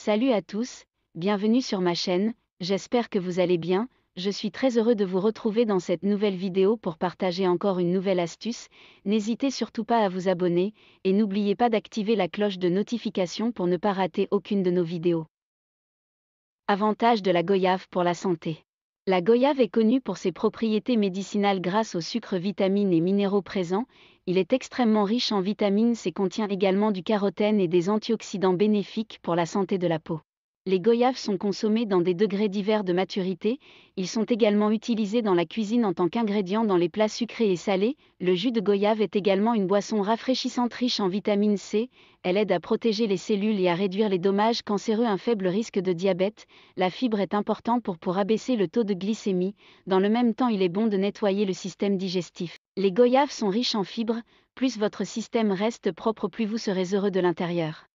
Salut à tous, bienvenue sur ma chaîne, j'espère que vous allez bien, je suis très heureux de vous retrouver dans cette nouvelle vidéo pour partager encore une nouvelle astuce. N'hésitez surtout pas à vous abonner, et n'oubliez pas d'activer la cloche de notification pour ne pas rater aucune de nos vidéos. Avantages de la goyave pour la santé. La goyave est connue pour ses propriétés médicinales grâce aux sucres, vitamines et minéraux présents. Il est extrêmement riche en vitamines C et contient également du carotène et des antioxydants bénéfiques pour la santé de la peau. Les goyaves sont consommées dans des degrés divers de maturité. Ils sont également utilisés dans la cuisine en tant qu'ingrédient dans les plats sucrés et salés. Le jus de goyave est également une boisson rafraîchissante riche en vitamine C. Elle aide à protéger les cellules et à réduire les dommages cancéreux. Un faible risque de diabète. La fibre est importante pour abaisser le taux de glycémie. Dans le même temps, il est bon de nettoyer le système digestif. Les goyaves sont riches en fibres. Plus votre système reste propre, plus vous serez heureux de l'intérieur.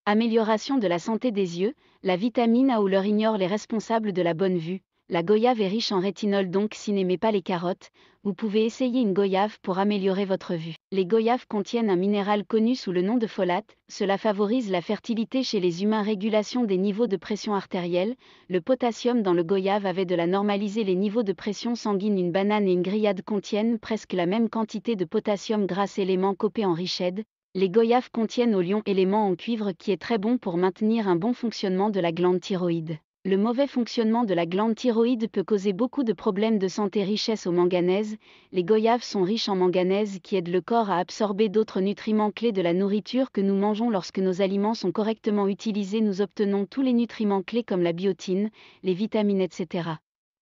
Amélioration de la santé des yeux, la vitamine A ou leur ignore les responsables de la bonne vue. La goyave est riche en rétinol, donc si n'aimez pas les carottes, vous pouvez essayer une goyave pour améliorer votre vue. Les goyaves contiennent un minéral connu sous le nom de folate, cela favorise la fertilité chez les humains. Régulation des niveaux de pression artérielle, le potassium dans le goyave avait de la normaliser les niveaux de pression sanguine. Une banane et une grillade contiennent presque la même quantité de potassium grâce élément copé en richède. Les goyaves contiennent au lion élément en cuivre qui est très bon pour maintenir un bon fonctionnement de la glande thyroïde. Le mauvais fonctionnement de la glande thyroïde peut causer beaucoup de problèmes de santé. Richesse au manganèse, les goyaves sont riches en manganèse qui aide le corps à absorber d'autres nutriments clés de la nourriture que nous mangeons. Lorsque nos aliments sont correctement utilisés, nous obtenons tous les nutriments clés comme la biotine, les vitamines, etc.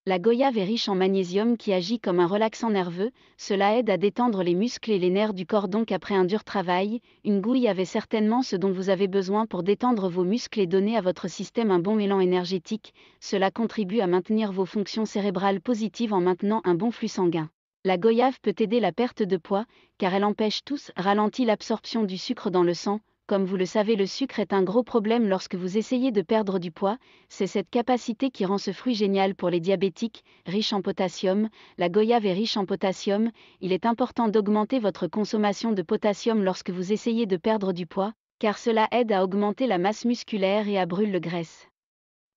La goyave est riche en magnésium qui agit comme un relaxant nerveux, cela aide à détendre les muscles et les nerfs du corps. Donc après un dur travail, une goyave est certainement ce dont vous avez besoin pour détendre vos muscles et donner à votre système un bon élan énergétique. Cela contribue à maintenir vos fonctions cérébrales positives en maintenant un bon flux sanguin. La goyave peut aider la perte de poids, car elle empêche ralentit l'absorption du sucre dans le sang. Comme vous le savez, le sucre est un gros problème lorsque vous essayez de perdre du poids. C'est cette capacité qui rend ce fruit génial pour les diabétiques. Riche en potassium, la goyave est riche en potassium. Il est important d'augmenter votre consommation de potassium lorsque vous essayez de perdre du poids, car cela aide à augmenter la masse musculaire et à brûler le graisse.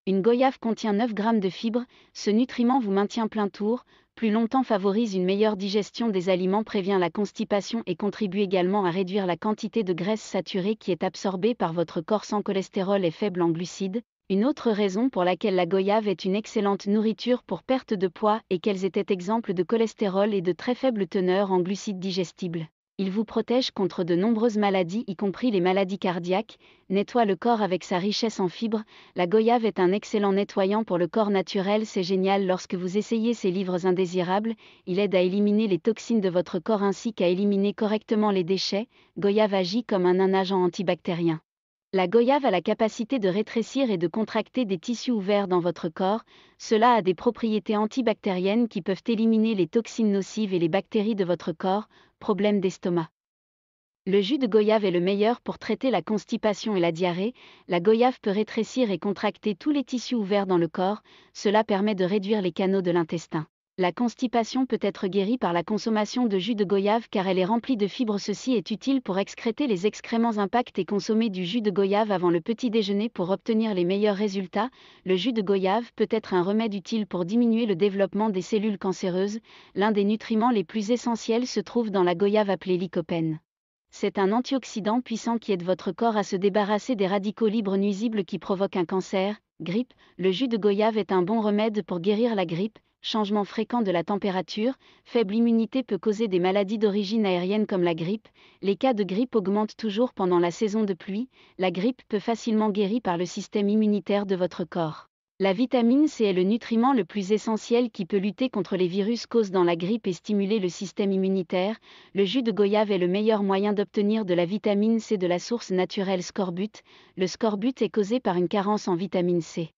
Une goyave contient 9 grammes de fibres, ce nutriment vous maintient plein tour, plus longtemps, favorise une meilleure digestion des aliments, prévient la constipation et contribue également à réduire la quantité de graisse saturée qui est absorbée par votre corps sans cholestérol et faible en glucides. Une autre raison pour laquelle la goyave est une excellente nourriture pour perte de poids est qu'elles étaient exemples de cholestérol et de très faible teneur en glucides digestibles. Il vous protège contre de nombreuses maladies, y compris les maladies cardiaques, nettoie le corps avec sa richesse en fibres. La goyave est un excellent nettoyant pour le corps naturel. C'est génial lorsque vous essayez ces livres indésirables. Il aide à éliminer les toxines de votre corps ainsi qu'à éliminer correctement les déchets. Goyave agit comme un agent antibactérien. La goyave a la capacité de rétrécir et de contracter des tissus ouverts dans votre corps. Cela a des propriétés antibactériennes qui peuvent éliminer les toxines nocives et les bactéries de votre corps. Problème d'estomac. Le jus de goyave est le meilleur pour traiter la constipation et la diarrhée. La goyave peut rétrécir et contracter tous les tissus ouverts dans le corps. Cela permet de réduire les canaux de l'intestin. La constipation peut être guérie par la consommation de jus de goyave car elle est remplie de fibres. Ceci est utile pour excréter les excréments impacts et consommer du jus de goyave avant le petit déjeuner pour obtenir les meilleurs résultats. Le jus de goyave peut être un remède utile pour diminuer le développement des cellules cancéreuses. L'un des nutriments les plus essentiels se trouve dans la goyave appelé lycopène. C'est un antioxydant puissant qui aide votre corps à se débarrasser des radicaux libres nuisibles qui provoquent un cancer. Grippe, le jus de goyave est un bon remède pour guérir la grippe. Changement fréquent de la température, faible immunité peut causer des maladies d'origine aérienne comme la grippe. Les cas de grippe augmentent toujours pendant la saison de pluie. La grippe peut facilement guérir par le système immunitaire de votre corps. La vitamine C est le nutriment le plus essentiel qui peut lutter contre les virus causant la grippe et stimuler le système immunitaire. Le jus de goyave est le meilleur moyen d'obtenir de la vitamine C de la source naturelle scorbut. Le scorbut est causé par une carence en vitamine C.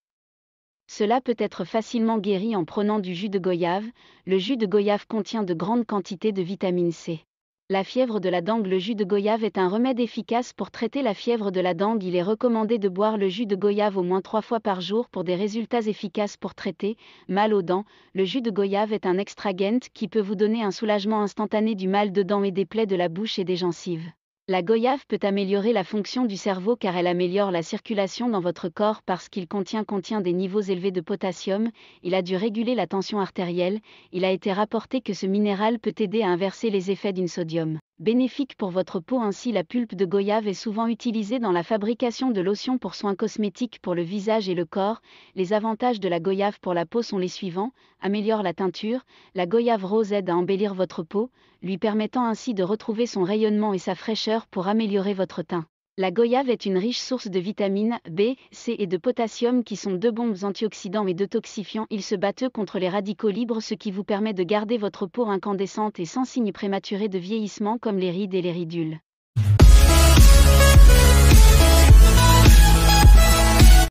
Cela peut être facilement guéri en prenant du jus de goyave. Le jus de goyave contient de grandes quantités de vitamine C. La fièvre de la dengue. Le jus de goyave est un remède efficace pour traiter la fièvre de la dengue. Il est recommandé de boire le jus de goyave au moins 3 fois par jour pour des résultats efficaces pour traiter mal aux dents. Le jus de goyave est un extragent qui peut vous donner un soulagement instantané du mal de dents et des plaies de la bouche et des gencives. La goyave peut améliorer la fonction du cerveau car elle améliore la circulation dans votre corps parce qu'il contient des niveaux élevés de potassium, il a dû réguler la tension artérielle, il a été rapporté que ce minéral peut aider à inverser les effets d'une sodium. Bénéfique pour votre peau. Ainsi la pulpe de goyave est souvent utilisée dans la fabrication de lotions pour soins cosmétiques pour le visage et le corps. Les avantages de la goyave pour la peau sont les suivants: améliore la teinture, la goyave rose aide à embellir votre peau, lui permettant ainsi de retrouver son rayonnement et sa fraîcheur pour améliorer votre teint. La goyave est une riche source de vitamines B, C et de potassium qui sont deux bombes antioxydants et détoxifiants. Ils se battent contre les radicaux libres, ce qui vous permet de garder votre peau incandescente et sans signes prématurés de vieillissement comme les rides et les ridules.